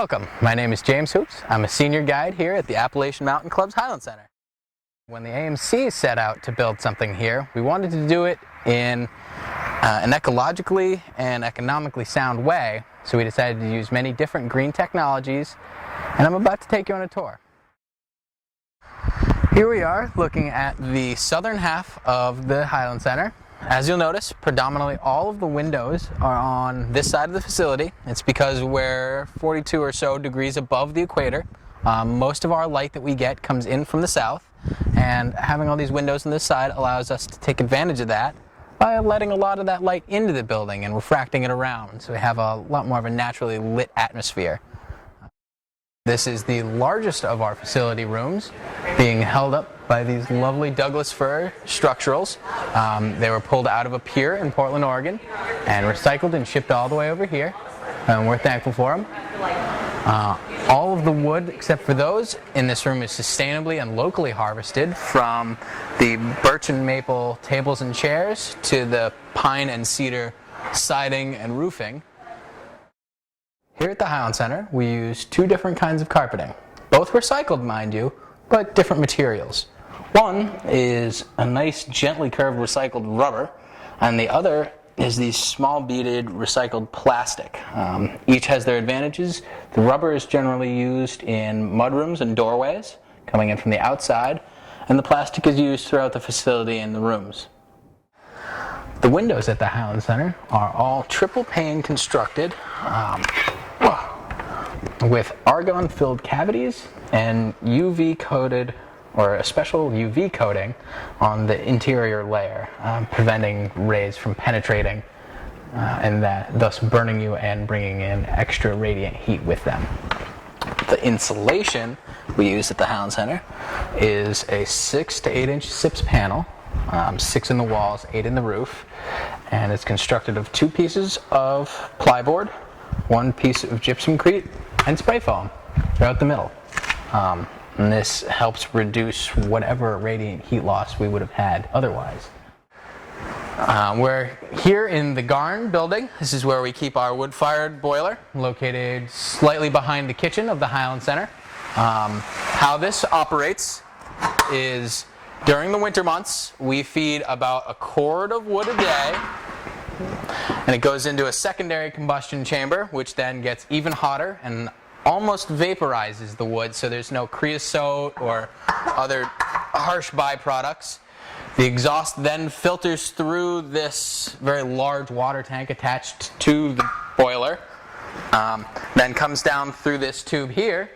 Welcome, my name is James Hoops. I'm a senior guide here at the Appalachian Mountain Club's Highland Center. When the AMC set out to build something here, we wanted to do it in an ecologically and economically sound way, so we decided to use many different green technologies, and I'm about to take you on a tour. Here we are looking at the southern half of the Highland Center. As you'll notice, predominantly all of the windows are on this side of the facility. It's because we're 42 or so degrees above the equator. Most of our light that we get comes in from the south, and having all these windows on this side allows us to take advantage of that by letting a lot of that light into the building and refracting it around, so we have a lot more of a naturally lit atmosphere. This is the largest of our facility rooms, being held up by these lovely Douglas fir structurals. They were pulled out of a pier in Portland, Oregon, and recycled and shipped all the way over here, and we're thankful for them. All of the wood, except for those, in this room is sustainably and locally harvested, from the birch and maple tables and chairs to the pine and cedar siding and roofing. Here at the Highland Center, we use two different kinds of carpeting. Both recycled, mind you, but different materials. One is a nice, gently curved recycled rubber, and the other is these small beaded recycled plastic. Each has their advantages. The rubber is generally used in mudrooms and doorways, coming in from the outside, and the plastic is used throughout the facility and the rooms. The windows at the Highland Center are all triple pane constructed, with argon-filled cavities and UV coated, or a special UV coating on the interior layer, preventing rays from penetrating and thus burning you and bringing in extra radiant heat with them. The insulation we use at the Highland Center is a 6 to 8 inch SIPS panel, 6 in the walls, 8 in the roof, and it's constructed of 2 pieces of plyboard, 1 piece of gypsumcrete, and spray foam throughout the middle. And this helps reduce whatever radiant heat loss we would have had otherwise. We're here in the Garn building. This is where we keep our wood-fired boiler, located slightly behind the kitchen of the Highland Center. How this operates is, during the winter months, we feed about a cord of wood a day, and it goes into a secondary combustion chamber, which then gets even hotter and almost vaporizes the wood, so there's no creosote or other harsh byproducts. The exhaust then filters through this very large water tank attached to the boiler, then comes down through this tube here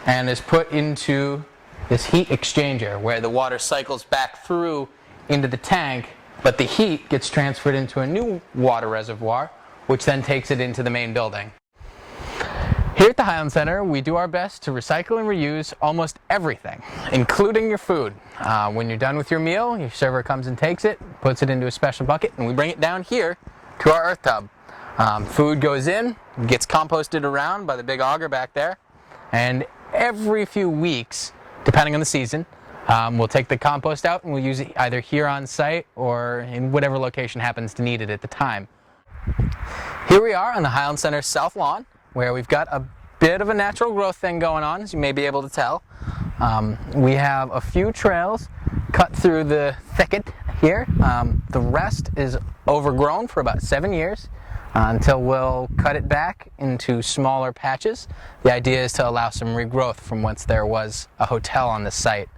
and is put into this heat exchanger, where the water cycles back through into the tank, but the heat gets transferred into a new water reservoir, which then takes it into the main building. Here at the Highland Center, we do our best to recycle and reuse almost everything, including your food. When you're done with your meal, your server comes and takes it, puts it into a special bucket, and we bring it down here to our earth tub. Food goes in, gets composted around by the big auger back there, and every few weeks, depending on the season, we'll take the compost out and we'll use it either here on site or in whatever location happens to need it at the time. Here we are on the Highland Center South Lawn, where we've got a bit of a natural growth thing going on, as you may be able to tell. We have a few trails cut through the thicket here. The rest is overgrown for about 7 years until we'll cut it back into smaller patches. The idea is to allow some regrowth from whence there was a hotel on this site.